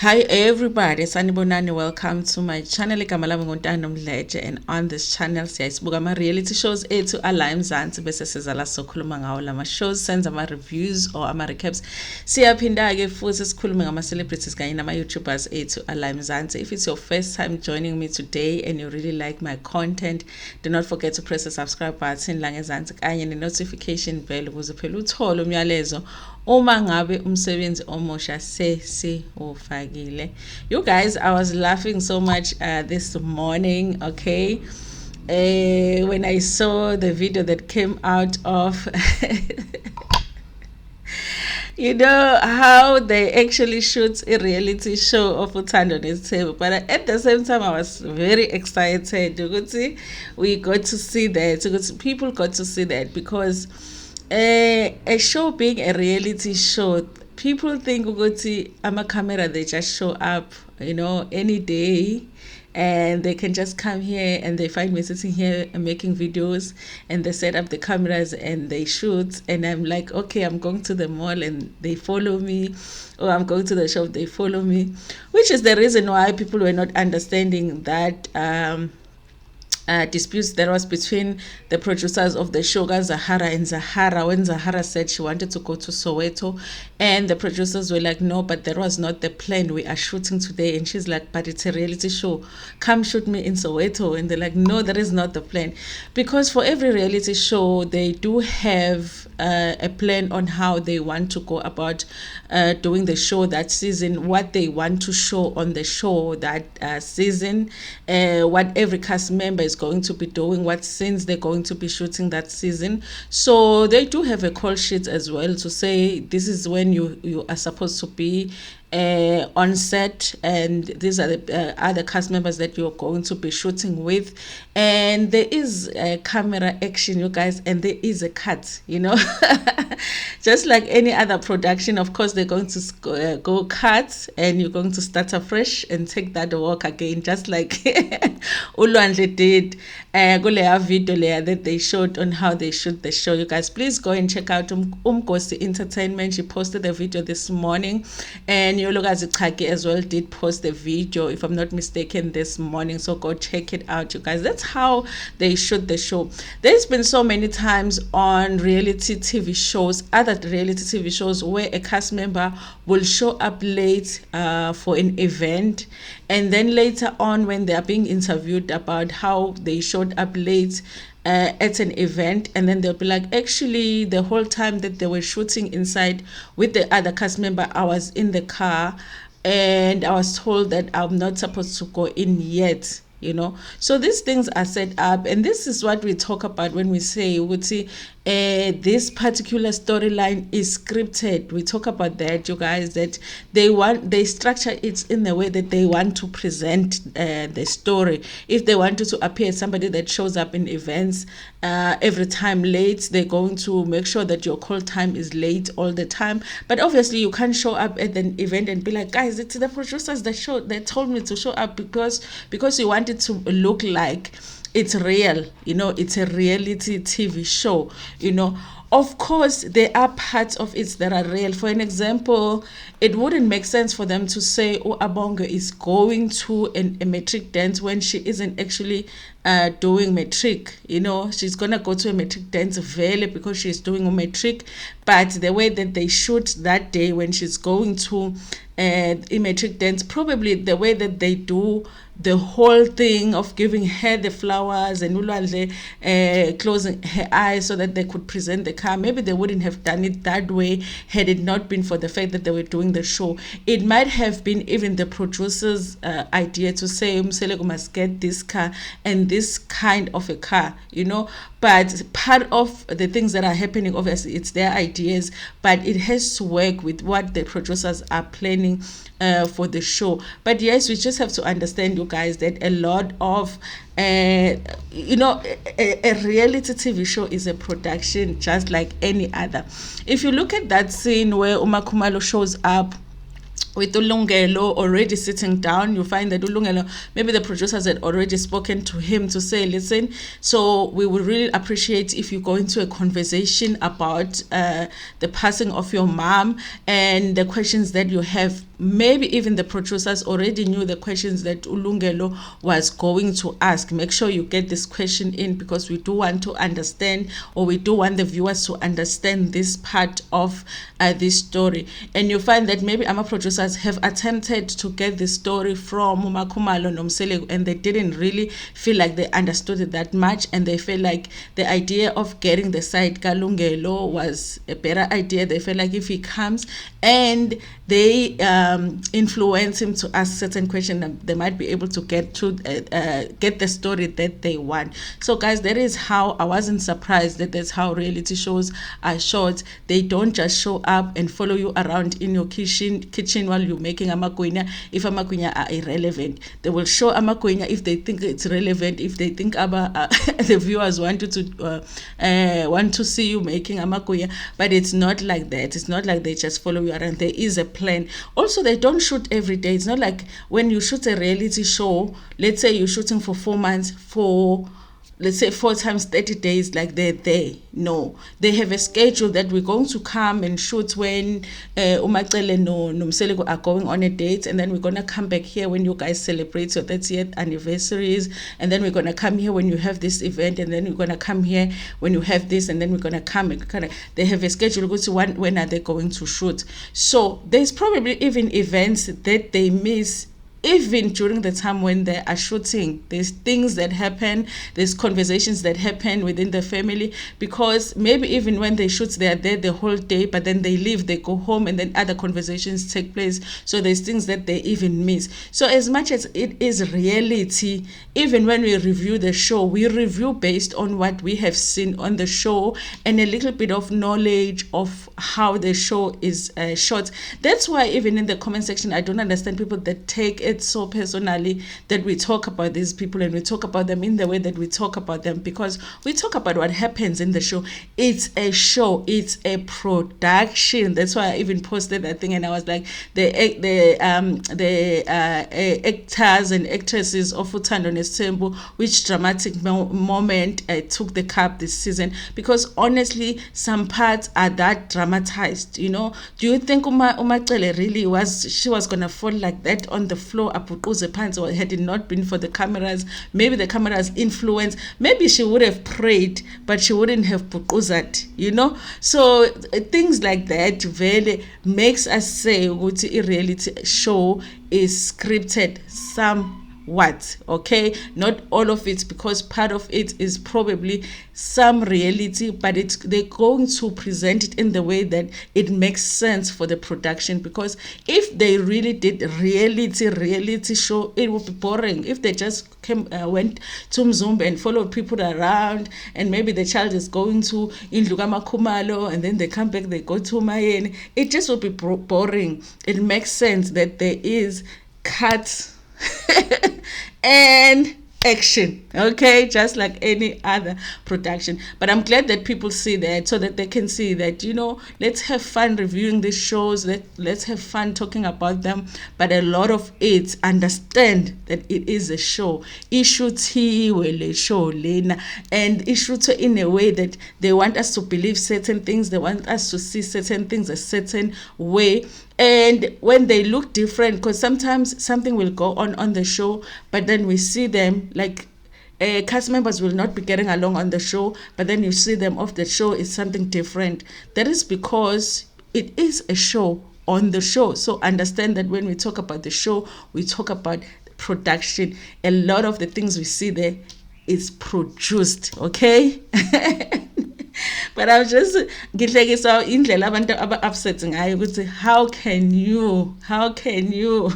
Hi everybody, sanibonani. Welcome to my channel. Igama lami nguNtando Mdletshe, and on this channel siyasibuka ama reality shows ethu ala eMzansi bese siza la sokhuluma ngawo lama shows, senza ama reviews or ama recaps. Siyaphinda ke futhi sikhulume ngama celebrities kanye nama YouTubers ethu ala eMzansi. If it's your first time joining me today and you really like my content, do not forget to press the subscribe button la ngezansi kanye ne notification bell ukuze phela uthole umyalezo uma ngabe umsebenzi omusha sesiwufakile. You guys, I was laughing so much this morning, okay, when I saw the video that came out of you know how they actually shoot a reality show of Uthando Nesthembu, but at the same time I was very excited ukuthi we got to see that, because people got to see that, because a show being a reality show, people think ukuthi ama camera, they just show up, you know, any day, and they can just come here and they find me sitting here and making videos, and they set up the cameras and they shoot, and I'm like, okay, I'm going to the mall and they follow me, or I'm going to the shop, they follow me, which is the reason why people were not understanding that disputes that was between the producers of the show, Zahara and Zahara, when Zahara said she wanted to go to Soweto, and the producers were like, no, but that was not the plan, we are shooting today. And she's like, but it's a reality show, come shoot me in Soweto. And they're like, no, that is not the plan, because for every reality show they do have a plan on how they want to go about doing the show that season, what they want to show on the show that season, what every cast member is going to be doing, what scenes they're going to be shooting that season. So they do have a call sheet as well to say this is when you are supposed to be on set, and these are the other cast members that you're going to be shooting with, and there is a camera action, you guys, and there is a cut, you know. Just like any other production, of course they're going to go cut, and you're going to start afresh and take that walk again, just like Ulwandle did kuleya video leya that they showed on how they shoot the show. You guys, please go and check out Umgosi Entertainment. She posted the video this morning, and Yologazi Chaki as well did post the video, if I'm not mistaken, this morning. So go check it out, you guys. That's how they shoot the show. There's been so many times on reality TV shows, other reality TV shows, where a cast member will show up late for an event, and then later on when they are being interviewed about how they showed up late at an event, and then they'll be like, actually the whole time that they were shooting inside with the other cast member, I was in the car and I was told that I'm not supposed to go in yet, you know. So these things are set up, and this is what we talk about when we say this particular storyline is scripted. We talk about that, you guys, that they structure it in the way that they want to present the story. If they wanted to appear as somebody that shows up in events every time late, they're going to make sure that your call time is late all the time. But obviously you can't show up at an event and be like, guys, it's the producers that told me to show up because you want it to look like it's real, you know, it's a reality TV show, you know. Of course there are parts of it that are real. For an example, it wouldn't make sense for them to say, oh, Abongo is going to a matric dance when she isn't actually doing matric, you know. She's gonna go to a matric dance vele because she's doing a matric, but the way that they shoot that day when she's going to a matric dance, probably the way that they do the whole thing of giving her the flowers and closing her eyes so that they could present the car, maybe they wouldn't have done it that way had it not been for the fact that they were doing the show. It might have been even the producer's idea to say Mseleko must get this car and this kind of a car, you know. But part of the things that are happening, obviously it's their ideas, but it has to work with what the producers are planning for the show. But yes, we just have to understand, you guys, that a lot of you know, a reality TV show is a production just like any other. If you look at that scene where Umakumalo shows up with Ulungelo already sitting down. You find that Ulungelo, maybe the producers had already spoken to him to say, listen, so we would really appreciate if you go into a conversation about the passing of your mom and the questions that you have. Maybe even the producers already knew the questions that Ulungelo was going to ask. Make sure you get this question in, because we do want to understand, or we do want the viewers to understand this part of this story. And you find that maybe our producers have attempted to get this story from Umakhumalo Nomseleko, and they didn't really feel like they understood it that much, and they felt like the idea of getting the side Kalungelo was a better idea. They felt like if he comes and they influence him to ask certain questions, they might be able to get the story that they want. So guys, that is how I wasn't surprised that that's how reality shows are shot. They don't just show up and follow you around in your kitchen while you're making amakwenya. If amakwenya are irrelevant, they will show amakwenya if they think it's relevant, if they think the viewers want to see you making amakwenya. But it's not like that. It's not like they just follow you around. There is a plan. Also, they don't shoot every day. It's not like when you shoot a reality show, let's say you're shooting for 4 months, let's say 4 times 30 days, like they're there. No, they have a schedule that we're going to come and shoot when Umaxele no Nomseleko are going on a date, and then we're going to come back here when you guys celebrate your 30th anniversaries, and then we're going to come here when you have this event, and then we're going to come here when you have this, and then we're going to come and kind of, they have a schedule. Go to when are they going to shoot. So there's probably even events that they miss. Even during the time when they are shooting, there's things that happen, there's conversations that happen within the family, because maybe even when they shoot, they are there the whole day, but then they leave, they go home, and then other conversations take place. So there's things that they even miss. So as much as it is reality, even when we review the show, we review based on what we have seen on the show and a little bit of knowledge of how the show is shot. That's why even in the comment section, I don't understand people that take it so personally that we talk about these people and we talk about them in the way that we talk about them, because we talk about what happens in the show. It's a show, it's a production. That's why I even posted that thing, and I was like, the actors and actresses of Uthando Nesthembu, which dramatic moment took the cup this season, because honestly some parts are that dramatized. Do you think Umaxele really was gonna fall like that on the floor apuquze pants, or had it not been for the cameras? Maybe the cameras influence, maybe she would have prayed, but she wouldn't have puquzat, so things like that really makes us say ukuthi a reality show is scripted somewhat, okay? Not all of it, because part of it is probably some reality, but they're going to present it in the way that it makes sense for the production. Because if they really did reality show, it would be boring. If they just went to Mzumbe and followed people around, and maybe the child is going to Indlugama Kumalo, and then they come back, they go to Mayeni, it just would be boring. It makes sense that there is cut and action, okay, just like any other production. But I'm glad that people see that, so that they can see that, let's have fun reviewing these shows, let's have fun talking about them, but a lot of it, understand that it is a show. Ishutiwe show lena, and issued in a way that they want us to believe certain things, they want us to see certain things a certain way. And when they look different, because sometimes something will go on the show, but then we see them like cast members will not be getting along on the show, but then you see them off the show, is something different. That is because it is a show on the show. So understand that when we talk about the show, we talk about production. A lot of the things we see there is produced, okay? But I was just ngihlekisa indlela abantu aba-upset ngayo ukuthi how can you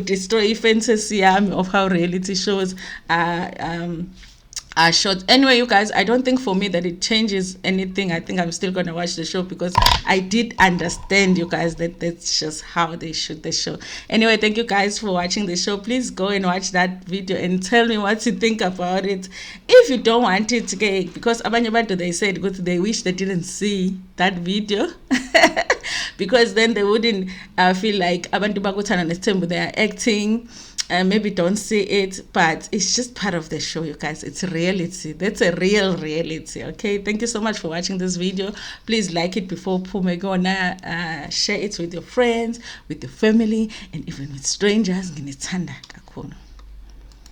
destroy i-fantasy yami of how reality shows are short. Anyway, you guys, I don't think for me that it changes anything. I think I'm still gonna watch the show, because I did understand, you guys, that that's just how they shoot the show. Anyway, thank you guys for watching the show. Please go and watch that video and tell me what you think about it. If you don't want it, okay, because abanye bantu, they said they wish they didn't see that video because then they wouldn't feel like abantu bakuthanda Nesthembu, they are acting, maybe don't see it, but it's just part of the show, you guys. It's reality. That's a real reality. Okay, thank you so much for watching this video. Please like it before Pumegona, share it with your friends, with your family, and even with strangers. Nginithanda kakhulu.